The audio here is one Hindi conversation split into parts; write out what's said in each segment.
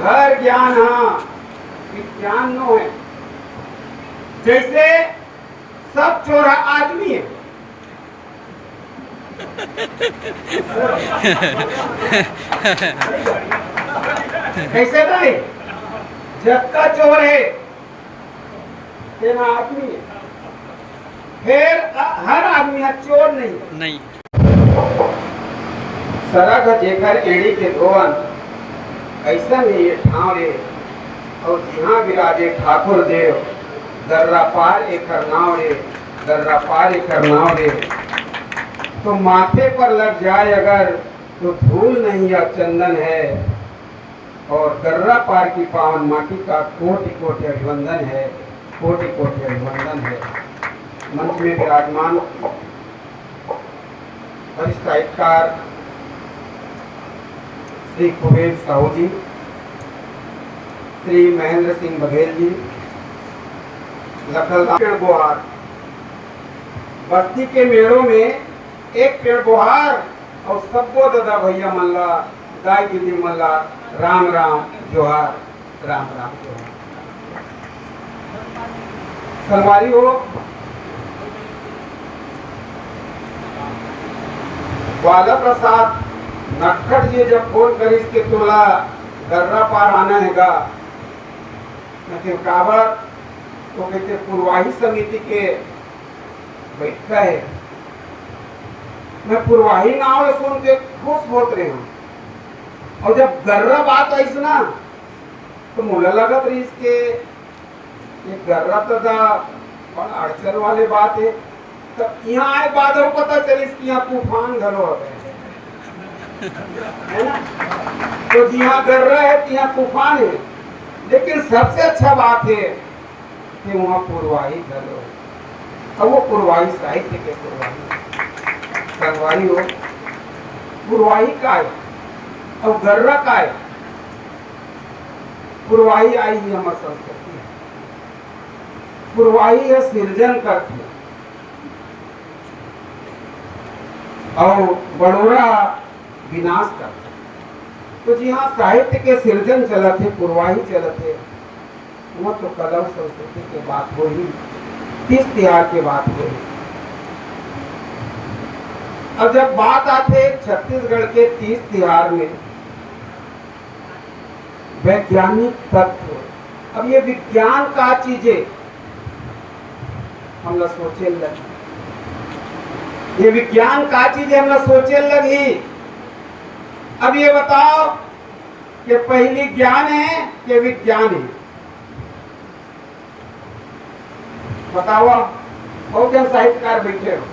हर ज्ञान विज्ञान नो है। जैसे सब चोरा आदमी है। कैसे नहीं? जब का चोर है तेरा आदमी है। फिर हर आदमी है चोर नहीं। सरग जेकर एड़ी के धोवन ऐसा नहीं ये ठाव रे। और जहाँ विराजे ठाकुर देव दर्रा पार एक नाव रे, दर्रा पार एक नाव रे। तो माथे पर लग जाए अगर तो धूल नहीं या चंदन है। और दर्रा पार की पावन माटी का कोटि कोटि अभिवंदन है, कोटि कोटि अभिवंदन है। मंच में विराजमान वरिष्ठ साहित्यकार श्री कुबेर साहू जी, श्री महेंद्र सिंह बघेल जी, लखनऊ पेड़ बुहार बस्ती के मेड़ों में एक पेड़ बुहार और सबको दादा भैया मल्ला दाई दीदी मल्ला राम राम जोहार, राम राम जोहार। सलवारी हो बाला प्रसाद नटखट जी जब फोन करिस के तोला दर्रा पार आना हैगा काबर तो कहते पूर्वाही समिति के बैठका है। मैं पूर्वाही नाम सुन के खुश होत रहे हूँ। और जब गर्रा बात आई ना तो मुझे लगत रही इसके ये गर्रा तो और अड़चन वाले बात है। तो यहाँ आए बाद पता चली इसकी यहाँ तूफान घलो हो गए है ना। तो जहाँ गर्रा है यहाँ तूफान है। लेकिन सबसे अच्छा बात है कि वहाँ पूर्वाही घलो है। अब वो पूर्वाही साहित्य के पूर्वाही हो पूर्वाही का है और गर्रा का है। पूर्वाही आई ही हमारी संस्कृति है। पूर्वाही है सृजन करती है और बड़ोरा विनाश करता। तो जी हाँ साहित्य के सृजन चलत है, पूर्वाही चलत है। वो तो कदम संस्कृति के बात हो ही, तीज त्योहार के बात हो ही। अब जब बात आते छत्तीसगढ़ के तीज त्योहार में वैज्ञानिक तत्व, अब ये विज्ञान का चीजें हम लोग सोचे लगे। ये विज्ञान का चीज हम लोग सोचे लगी। अब ये बताओ कि पहली ज्ञान है कि विज्ञान है? बताओ। बहुत जन साहित्यकार बैठे हो।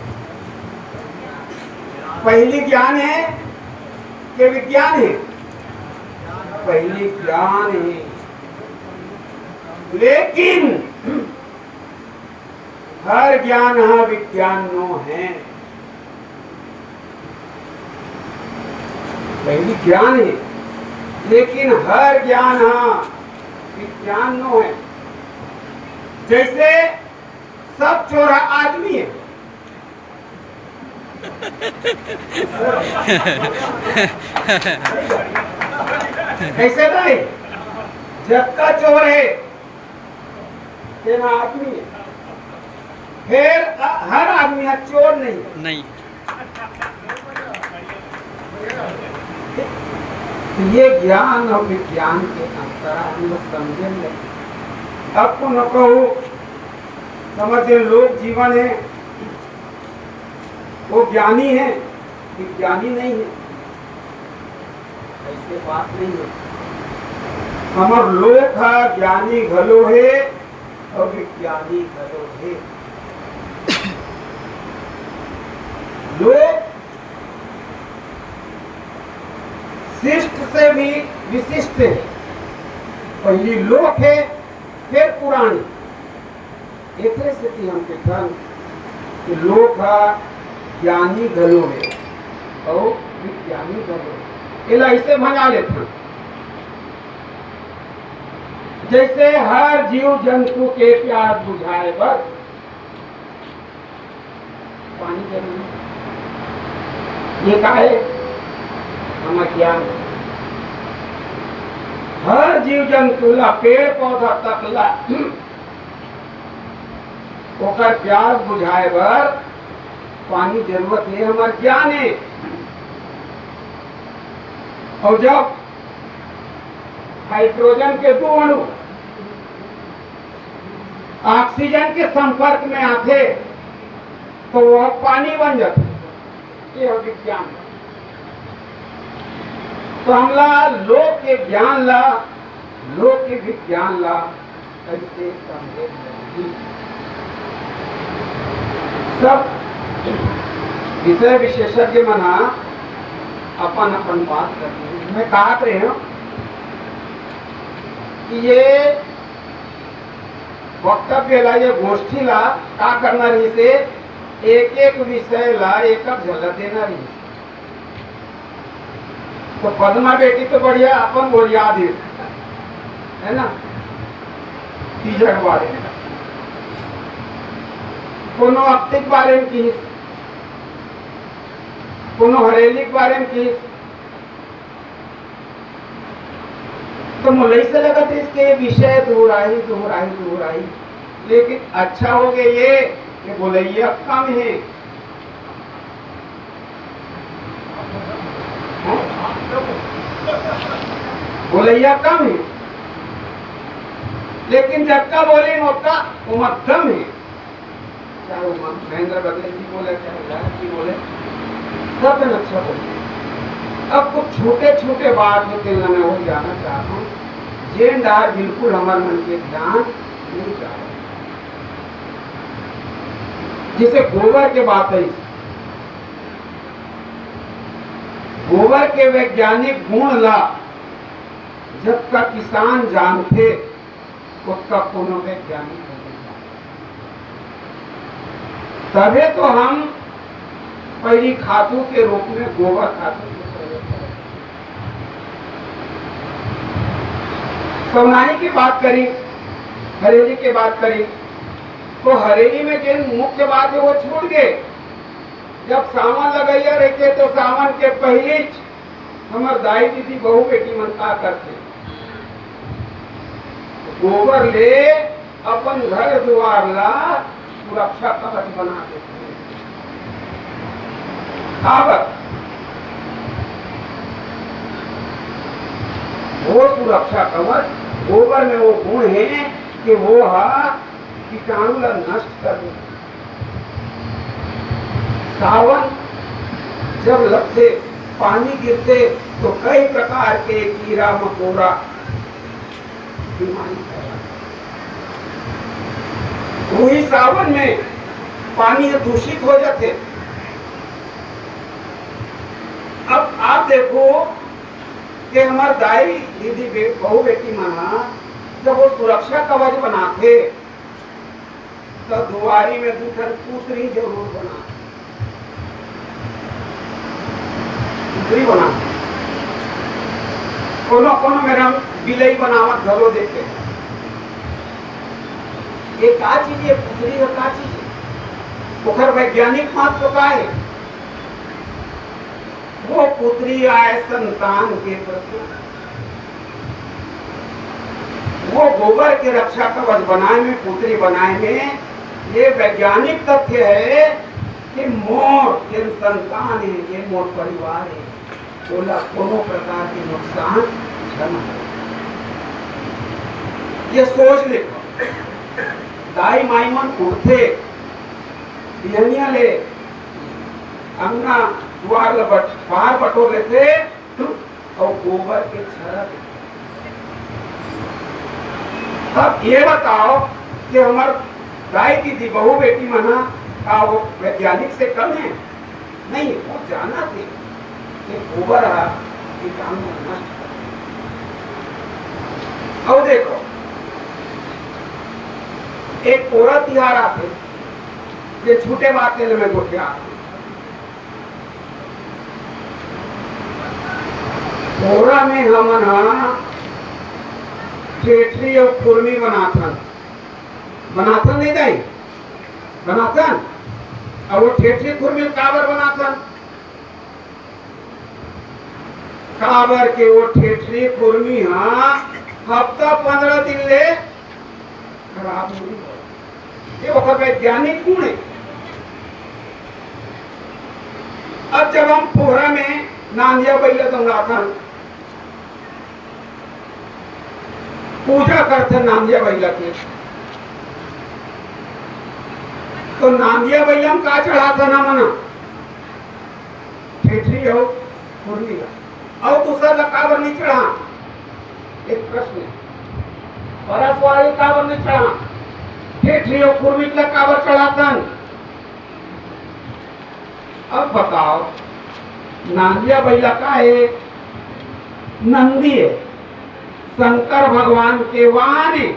पहली ज्ञान है कि विज्ञान है? पहली ज्ञान है। लेकिन हर ज्ञान विज्ञान नो है। पहली ज्ञान है लेकिन हर ज्ञान विज्ञान नो है। जैसे सब चोरा आदमी है। ऐसे नहीं? जब का चोर है तेरा आदमी है। फिर हर आदमी है चोर नहीं। ये ज्ञान और विज्ञान के अंतर हम लोग समझे नहीं। आपको न कहूँ समझे लोग जीवन है वो ज्ञानी है, विज्ञानी नहीं है। ऐसे बात नहीं है। हमार लोग ज्ञानी घलो है और विज्ञानी घलो है। लोग शिष्ट से भी विशिष्ट है। पहली लोक है फिर पुरानी। एक स्थिति हम देखन कि लोक ज्ञानी घलो है और विज्ञानी घलो है। इला इसे मना लेते। जैसे हर जीव जंतु के प्यास बुझाए बर पानी जरूरी। ये का है? हमारा ज्ञान। हर जीव जंतु ला, पेड़ पौधा तक ला ओकर प्यास बुझाए बर पानी जरूरत है, हमार ज्ञान है। और जब हाइड्रोजन के दो अणु ऑक्सीजन के संपर्क में आते तो वह पानी बन जाते, ये विज्ञान। तो हमला लोक के ज्ञान ला, लोक के विज्ञान ला ऐसे समझे सब विषय विशेषज्ञ मना अपन अपन बात करते हैं। मैं कहा रहे हूं कि ये वक्तव्य ला, ये गोष्ठी ला का करना रही से एक एक विषय ला एक झलक देना रही। तो पद्मा बेटी तो बढ़िया अपन बोलिया है ना, तीजड़ बारे में कोनो अपतिक बारे में की, कोनो हरेली के बारे में की। तो मुझे से लगा था इसके विषय दोहराई दोहराई दोहराई, लेकिन अच्छा हो गया ये कि बोलैया कम है। बोलैया कम है, लेकिन जबका बोले उसका उमदम है। चाहे महेंद्र बदले जी बोले, चाहे जी बोले, सब अच्छा बोले। अब कुछ छोटे छोटे बात होते हैं, मैं वो जानना चाहता हूँ। जेन डार बिल्कुल हमारे मन के ध्यान नहीं जा रहा। जिसे गोबर के बात है, गोबर के वैज्ञानिक गुण ला जब का किसान जानते उसका कोनो वैज्ञानिक तभी तो हम पहली खातू के रूप में गोबर खातू के प्रयोग करें। सवनाई की बात करी, हरेली की बात करी, तो हरेली में जो मुख्य बात है वो छूट गए। जब सावन लगाइया रहते तो सावन के पहले हमारे दाई दीदी बहू बेटी मन का करते, गोबर ले अपन घर द्वार ला सुरक्षा कवच बना देते। अब वो सुरक्षा कवच गोबर में वो गुण है कि वो कीटाणु ला नष्ट कर देते। सावन जब लगते, पानी गिरते तो कई प्रकार के कीड़ा मकोड़ा बीमारी फैला। वही सावन में पानी दूषित हो जाते। अब आप देखो कि हमारे दाई दीदी बहू बेटी मना जब वो सुरक्षा कवच बनाते तो दुआरी में दूसर पुत्री जरूर बना, पुत्री बना। कोनो कोनो मेरा बिलई बनावत घरो देखे। ये का चीज है, पुत्री है का चीज है, ओखर वैज्ञानिक महत्व का है। वो पुत्री आए संतान के प्रति, वो गोबर के रक्षा कवच बनाए में, पुत्री बनाए में ये वैज्ञानिक तथ्य है कि मोर ये संतान है, ये मोर परिवार है, बोला कोनो प्रकार के नुकसान क्षमा। ये सोच ले दाई माई मन उठते बिहनिया ले अंगना द्वार बाहर बटोर लेते और गोबर के छड़ा। अब ये बताओ कि हमारे दाई दीदी बहू बेटी मना का वो वैज्ञानिक से कम है? नहीं, वो जाना थे कि गोबर कीटाणु नष्ट। अब देखो एक पूरा तिहार आते ये छूटे बातें में गोठे आते। पोरा में हमन ठेठरी और कुर्मी बनाथन नहीं दाई बनाथन। और वो ठेठरी कुर्मी काबर बनाथन? काबर के वो ठेठरी कुर्मी हफ्ता 15 दिन ले खराब नहीं हो। ये वक्त वैज्ञानिक गुण है। अब जब हम पोहरा में नांदिया बैला दंगाथन पूजा करते नांदिया बैला के, तो नांदिया बैला में का चढ़ाता ना मना ठेठरी हो खुरमी और दूसरा लकावर नहीं चढ़ा। एक प्रश्न है, परसवारी कावर नहीं चढ़ा, ठेठरी हो खुरमी लकावर चढ़ातन। अब बताओ नांदिया बैला का है? नंदी है, शंकर भगवान के वाहन है।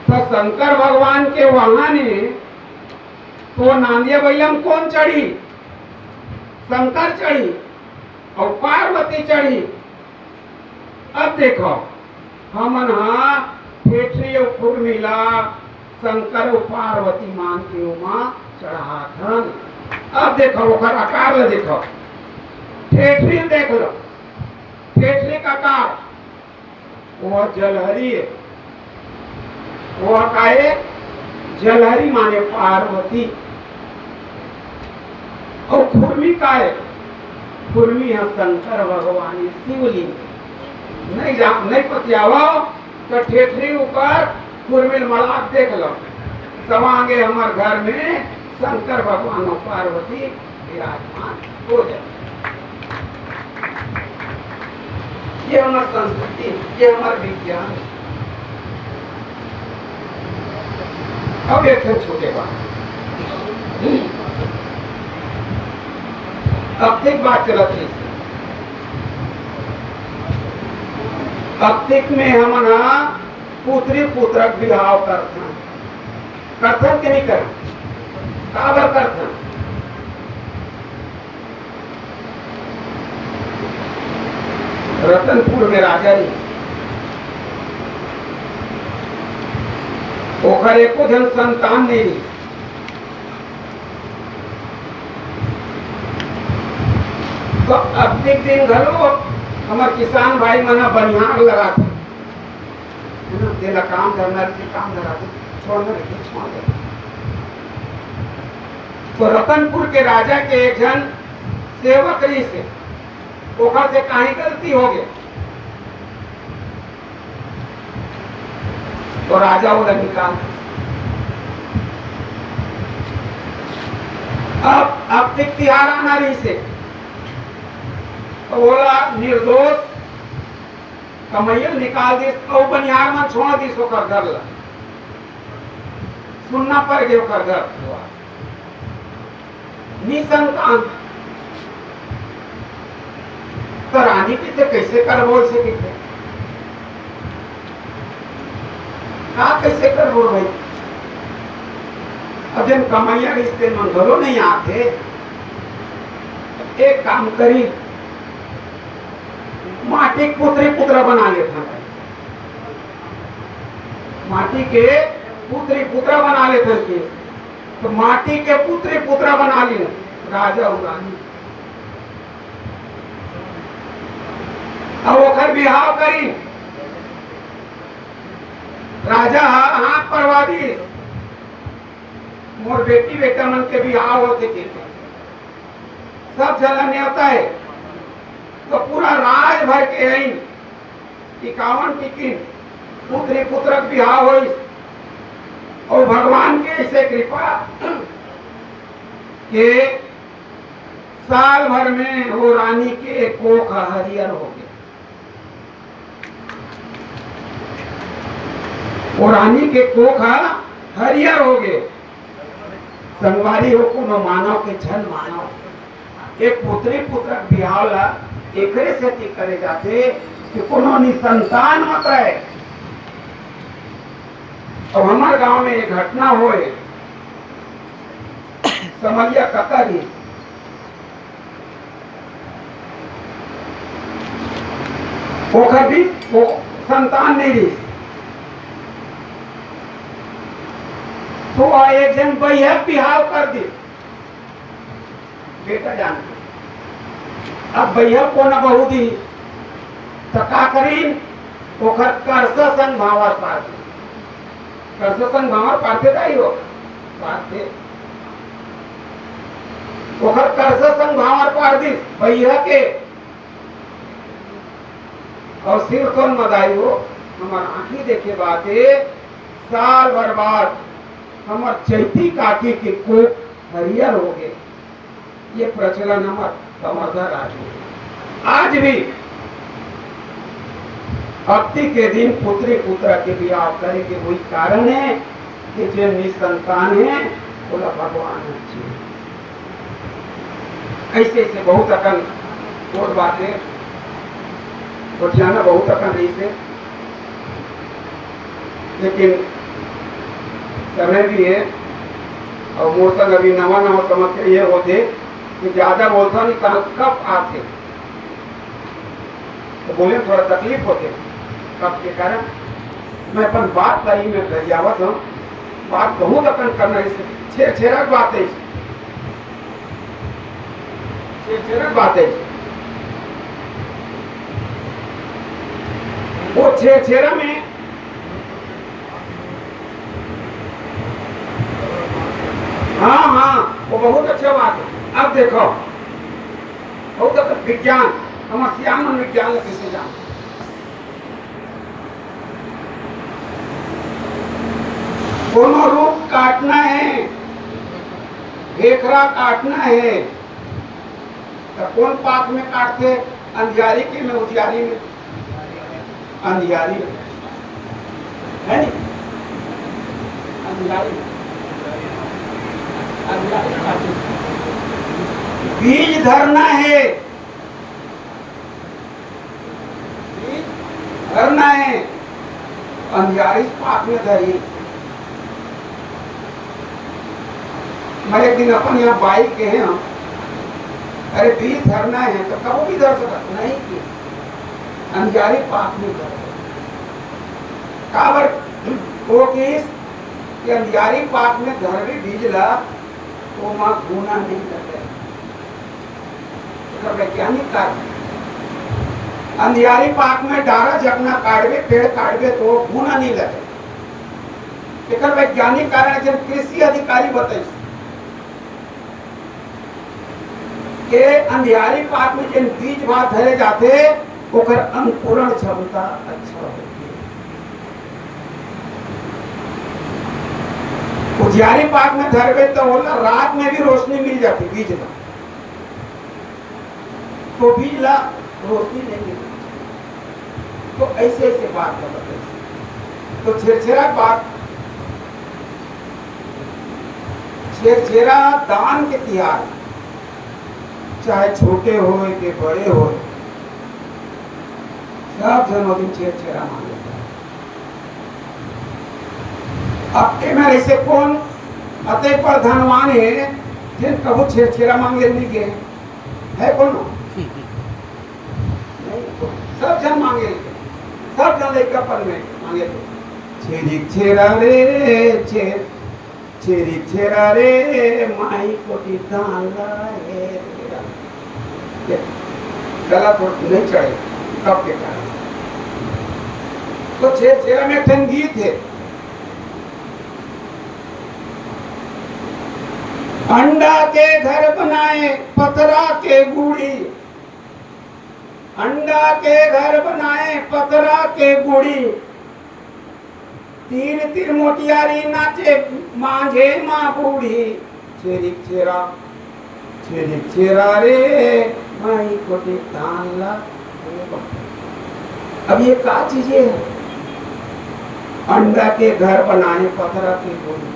तो शंकर भगवान के वाहन है तो नांदिया बैला में कौन चढ़ी? शंकर चढ़ी और पार्वती चढ़ी। अब देखो हमन ठेठरी और खुरमीला शंकर और पार्वती मान के उमा चढ़ाथन। अब देखो ओकर आकार ले देखो, ठेठरी देख लो, ठेठरी का आकार वह जलहरी है। वह का है जलहरी माने पार्वती। और खुरमी का है? खुरमी है शंकर भगवान शिवलिंग। नहीं पतियावा तो ठेठरी ऊपर खुरमी मलाक देख लो, समांगे हमारे घर में शंकर भगवान और पार्वती विराजमान हो जाए। ये हमारी संस्कृति, ये हमारा विज्ञान। अब एक छोटे बात, अब तक बात चला थी। अब तक में हमारा पुत्री पुत्रक विवाह करथन के नहीं कर काबर करथन। रतनपुर में राजा जी ओखर एको जन संतान नहीं। तो अब तक दिन घलो हमार किसान भाई मना बनिहार लगाते काम करना काम लगाते छोड़ना छोड़ दे। तो रतनपुर के राजा के एक जन सेवक रही से ओखर से कहीं गलती हो गई तो राजा वो निकाल। अब तक तिहार आना रही से तो बोला निर्दोष कमैयल निकाल दी और बनिहार में छोड़ दी सो कर घर ला सुनना पड़ गए ओकर घर निसंतान। तो रानी की तो कैसे कर बोल सके कैसे कर बोल भाई। अब जब कमैया रिश्ते मंगलो नहीं आते एक काम करी माटी पुत्री पुत्र बना लेता, माटी के पुत्री पुत्र बना लेते थे। तो माटी के पुत्री पुत्र बना लिए राजा और रानी। अब ओखर बिहाव करी राजा हाथ परवा दी मोर बेटी बेटा मन के बिहाव होते थे सब जलन होता है। तो पूरा राज भर के आई 51 टिकिन पुत्री पुत्रक बिहाव हो और भगवान के ऐसे कृपा के साल भर में वो रानी के कोख हरियर हो गए। वो रानी के कोख हरियर हो गए। संगवारी हो को मानव के छन मानव एक पुत्री पुत्रक बिहाव ला एकरे से करे जाते कि कोनो निसंतान मत रहे। अब हमारे गांव में एक घटना होए समझिया कतरी ओखर भी वो संतान नहीं रही। तो एक जन बैया बिहाव कर दी बेटा जान। अब भैया को न बहू दी का करीन ओखर कर्षसन भावर पारते, कर्षसन भावर पारते जाई हो पारते ओखर कर्षसन भावर पार दी भैया के और सिर कौन मदाई हो हमार आंखी देखे बाते साल भर बाद हमार चैती काकी के कोप हरियर हो गए। ये प्रचलन हमार समर्थ आज भी भक्ति के दिन पुत्री पुत्र के विवाह करे के वही कारण है कि जो निसंतान है बोला भगवान अच्छे। ऐसे ऐसे बहुत अकन और बातें उठाना बहुत अकन ऐसे, लेकिन समय भी है और मौसम अभी नवा नवा समस्या ये होते कि ज्यादा बोलता नहीं कब आते तो बोले थोड़ा तकलीफ होते कब के कारण मैं अपन बात लाई में गरियावत हूँ बात बहुत अपन करना इसे छेड़छेड़क बात है, छेड़छेड़क बात है। वो छेड़छेड़ा में हाँ हाँ वो बहुत अच्छा बात है। अब देखो बहुत अच्छा विज्ञान हम श्याम विज्ञान कैसे जान दोनों रूप काटना है, घेखरा काटना है तो कौन पाक में काटते अंधियारी के में उजियारी में अंधियारी में है नहीं अंधियारी बीज धरना है, बीज धरना है अंधियारी पाक में धरी। मैं एक दिन अपन यहाँ बाइक के हैं हम अरे बीज धरना है तो कब भी धर सकता नहीं कि अंधियारी पाक में धर काबर वो कि अंधियारी पाक में धर भी बीज ला तो माँ घूना नहीं करते तो वैज्ञानिक कारण अंधियारी पाक में डारा जगना काटवे पेड़ काटवे तो घूना नहीं लगे एक वैज्ञानिक कारण जब कृषि अधिकारी बताइए के अंधियारी पाक में जिन बीज भात धरे जाते ओकर अंकुरण क्षमता अच्छा होती है। उजियारी पाक में धरवे तो बोला रात में भी रोशनी मिल जाती बीज ला तो बीज ला रोशनी नहीं मिलती तो ऐसे ऐसे बात का बताइए। तो छेड़छेड़ा बात छेड़छेड़ा दान के तिहार चाहे छोटे हो के बड़े हो सब जन्मदिन छेड़छेड़ा मान लेता है। अब के में ऐसे कौन अतः पर धनवान है जिन कबू छेड़छेड़ा मांग लेने के है कौन नहीं सब जन मांगे सब जन लेकर पर में मांगे छेड़ी छेड़ा रे छेड़ी छेड़ा रे माई कोटी दान लाए गला तो नहीं चढ़े कब के कारण तो छेड़ा में एक गीत है अंडा के घर बनाए पतरा के गुड़ी अंडा के घर बनाए पतरा के गुड़ी तीर तीर मोटियारी नाचे मांझे माँ बूढ़ी छेरी छेरा रे माई कोटी तान ला। अब ये क्या चीजें है अंडा के घर बनाए पतरा के गुड़ी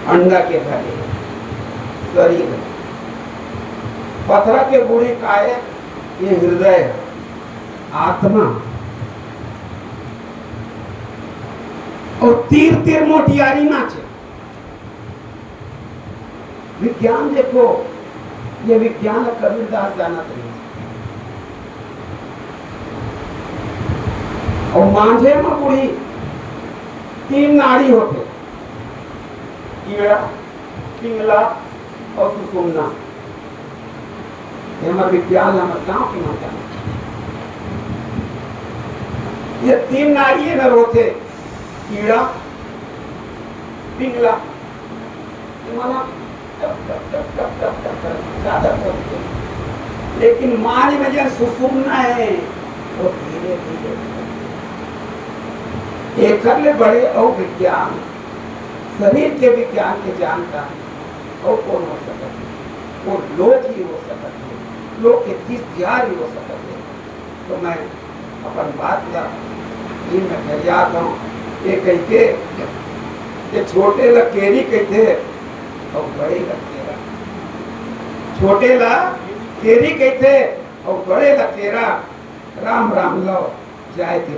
अंडा के घर शरीर पत्थर के गुड़ी का है ये हृदय आत्मा और तीर तीर मोटियारी नाचे। विज्ञान देखो ये विज्ञान कबीरदास जाना चाहिए और मांझे में बुढ़ी तीन नाड़ी होते कीड़ा पिंगला और सुषुम्ना। हमारे विज्ञान हमारे गाँव की माता ये 3 नाड़ी न रोथे, कीड़ा, पिंगला, माना ज्यादा करते, लेकिन मानी में जो सुसुमना है वो धीरे धीरे एक कर ले बड़े और विज्ञान शरीर के विज्ञान के जानता और कौन हो सकता है, वो लोग ही हो सकते हैं, लोग के 30,000 ही हो सकते हैं। तो मैं अपन बात ला में घर आता हूँ, ये कहते ये छोटे लकेरी कहते और बड़े लकेरा, छोटे ला केरी कहते और बड़े लकेरा, राम राम लो जाए थे।